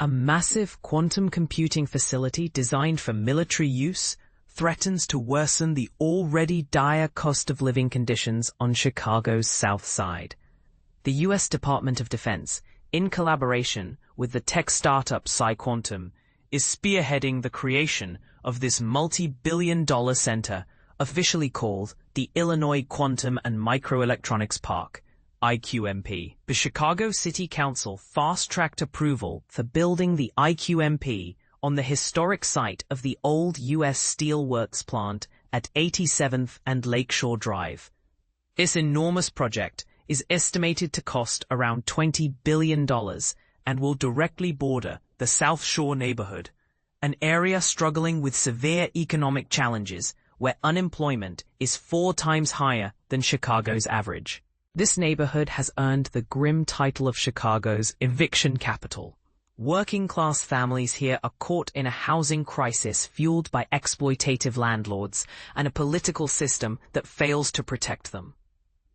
A massive quantum computing facility designed for military use threatens to worsen the already dire cost of living conditions on Chicago's South Side. The U.S. Department of Defense, in collaboration with the tech startup PsiQuantum, is spearheading the creation of this multi-billion-dollar center, officially called the Illinois Quantum and Microelectronics Park, IQMP. The Chicago City Council fast-tracked approval for building the IQMP on the historic site of the old U.S. Steel Works plant at 87th and Lakeshore Drive. This enormous project is estimated to cost around $20 billion and will directly border the South Shore neighborhood, an area struggling with severe economic challenges where unemployment is 4 times higher than Chicago's average. This neighborhood has earned the grim title of Chicago's eviction capital. Working-class families here are caught in a housing crisis fueled by exploitative landlords and a political system that fails to protect them.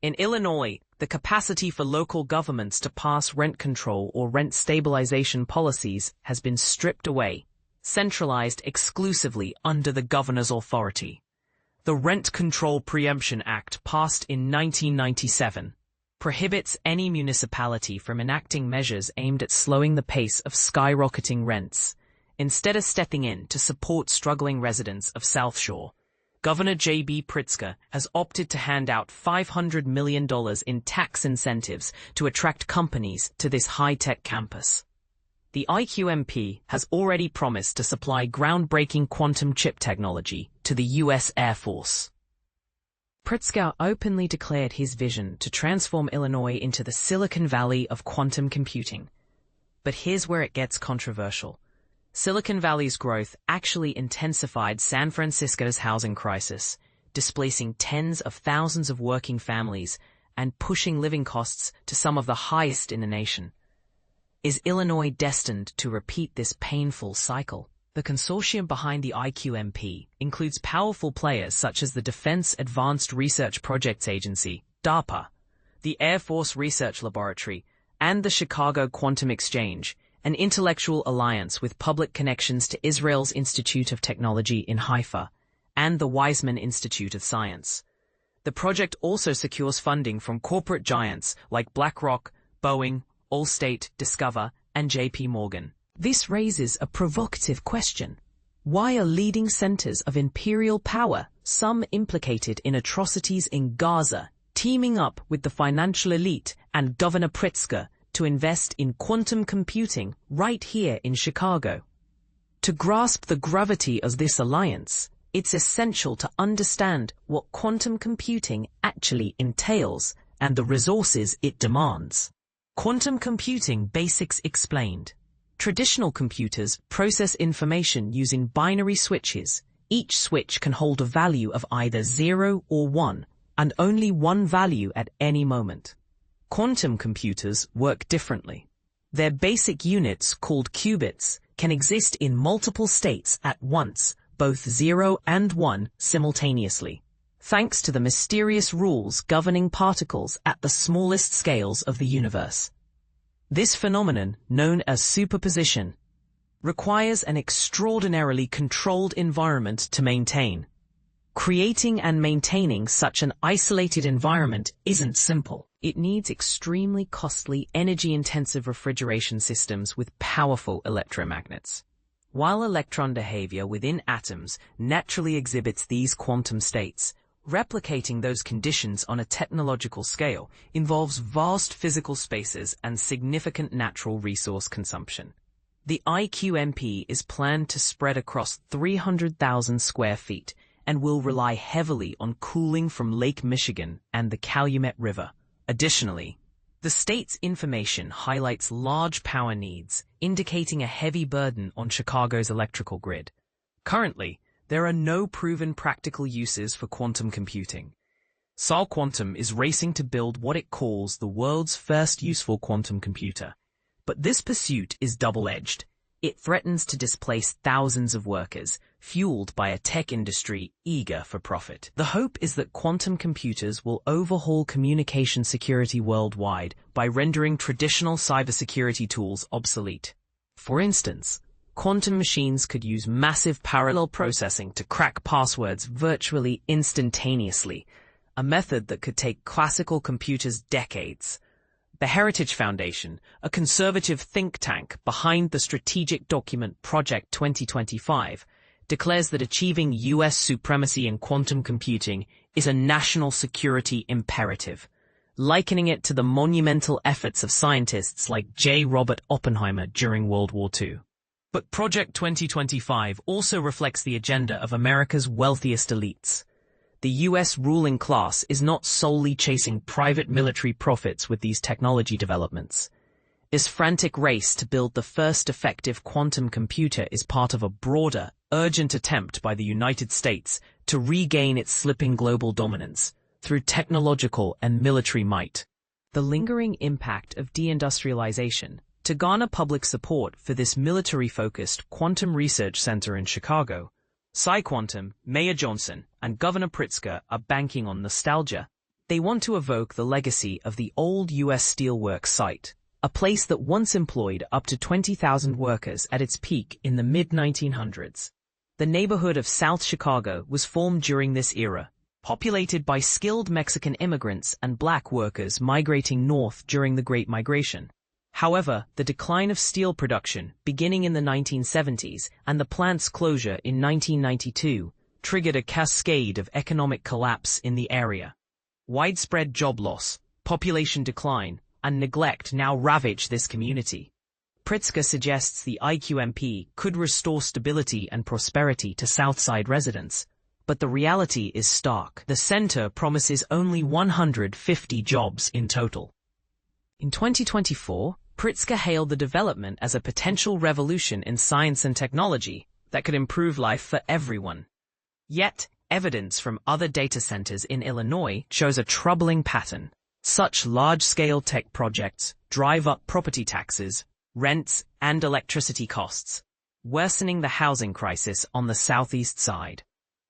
In Illinois, the capacity for local governments to pass rent control or rent stabilization policies has been stripped away, centralized exclusively under the governor's authority. The Rent Control Preemption Act, passed in 1997, prohibits any municipality from enacting measures aimed at slowing the pace of skyrocketing rents. Instead of stepping in to support struggling residents of South Shore, Governor JB Pritzker has opted to hand out $500 million in tax incentives to attract companies to this high-tech campus. The IQMP has already promised to supply groundbreaking quantum chip technology to the U.S. Air Force. Pritzker openly declared his vision to transform Illinois into the Silicon Valley of quantum computing. But here's where it gets controversial. Silicon Valley's growth actually intensified San Francisco's housing crisis, displacing tens of thousands of working families and pushing living costs to some of the highest in the nation. Is Illinois destined to repeat this painful cycle? The consortium behind the IQMP includes powerful players such as the Defense Advanced Research Projects Agency, DARPA, the Air Force Research Laboratory, and the Chicago Quantum Exchange, an intellectual alliance with public connections to Israel's Institute of Technology in Haifa and the Weizmann Institute of Science. The project also secures funding from corporate giants like BlackRock, Boeing, Allstate, Discover, and JP Morgan. This raises a provocative question. Why are leading centers of imperial power, some implicated in atrocities in Gaza, teaming up with the financial elite and Governor Pritzker to invest in quantum computing right here in Chicago? To grasp the gravity of this alliance, it's essential to understand what quantum computing actually entails and the resources it demands. Quantum computing basics explained. Traditional computers process information using binary switches. Each switch can hold a value of either 0 or 1, and only one value at any moment. Quantum computers work differently. Their basic units, called qubits, can exist in multiple states at once, both 0 and 1 simultaneously, thanks to the mysterious rules governing particles at the smallest scales of the universe. This phenomenon, known as superposition, requires an extraordinarily controlled environment to maintain. Creating and maintaining such an isolated environment isn't simple. It needs extremely costly, energy-intensive refrigeration systems with powerful electromagnets. While electron behavior within atoms naturally exhibits these quantum states, replicating those conditions on a technological scale involves vast physical spaces and significant natural resource consumption. The IQMP is planned to spread across 300,000 square feet and will rely heavily on cooling from Lake Michigan and the Calumet River. Additionally, the state's information highlights large power needs, indicating a heavy burden on Chicago's electrical grid. Currently, there are no proven practical uses for quantum computing. PsiQuantum is racing to build what it calls the world's first useful quantum computer. But this pursuit is double-edged. It threatens to displace thousands of workers, fueled by a tech industry eager for profit. The hope is that quantum computers will overhaul communication security worldwide by rendering traditional cybersecurity tools obsolete. For instance, quantum machines could use massive parallel processing to crack passwords virtually instantaneously, a method that could take classical computers decades. The Heritage Foundation, a conservative think tank behind the strategic document Project 2025, declares that achieving U.S. supremacy in quantum computing is a national security imperative, likening it to the monumental efforts of scientists like J. Robert Oppenheimer during World War II. But Project 2025 also reflects the agenda of America's wealthiest elites. The U.S. ruling class is not solely chasing private military profits with these technology developments. This frantic race to build the first effective quantum computer is part of a broader, urgent attempt by the United States to regain its slipping global dominance through technological and military might. The lingering impact of deindustrialization. To garner public support for this military-focused quantum research center in Chicago, PsiQuantum, Mayor Johnson, and Governor Pritzker are banking on nostalgia. They want to evoke the legacy of the old U.S. Steelworks site, a place that once employed up to 20,000 workers at its peak in the mid-1900s. The neighborhood of South Chicago was formed during this era, populated by skilled Mexican immigrants and black workers migrating north during the Great Migration. However, the decline of steel production, beginning in the 1970s, and the plant's closure in 1992, triggered a cascade of economic collapse in the area. Widespread job loss, population decline, and neglect now ravage this community. Pritzker suggests the IQMP could restore stability and prosperity to Southside residents, but the reality is stark. The center promises only 150 jobs in total. In 2024, Pritzker hailed the development as a potential revolution in science and technology that could improve life for everyone. Yet, evidence from other data centers in Illinois shows a troubling pattern. Such large-scale tech projects drive up property taxes, rents, and electricity costs, worsening the housing crisis on the southeast side.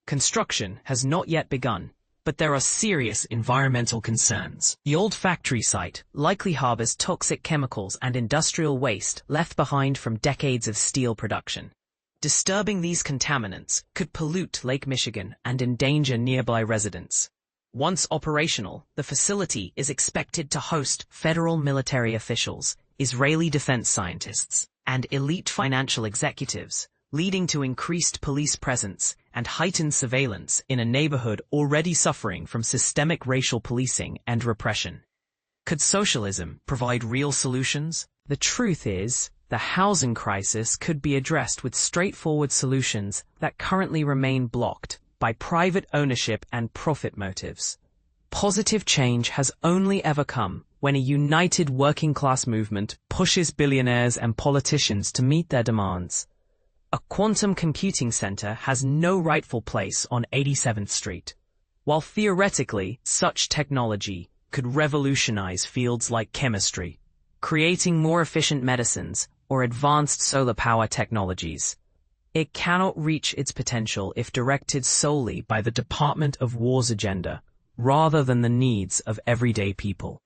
Construction has not yet begun, but there are serious environmental concerns. The old factory site likely harbors toxic chemicals and industrial waste left behind from decades of steel production. Disturbing these contaminants could pollute Lake Michigan and endanger nearby residents. Once operational, the facility is expected to host federal military officials, Israeli defense scientists, and elite financial executives, leading to increased police presence and heightened surveillance in a neighborhood already suffering from systemic racial policing and repression. Could socialism provide real solutions? The truth is, the housing crisis could be addressed with straightforward solutions that currently remain blocked by private ownership and profit motives. Positive change has only ever come when a united working-class movement pushes billionaires and politicians to meet their demands. A quantum computing center has no rightful place on 87th Street. While theoretically, such technology could revolutionize fields like chemistry, creating more efficient medicines or advanced solar power technologies, it cannot reach its potential if directed solely by the Department of War's agenda, rather than the needs of everyday people.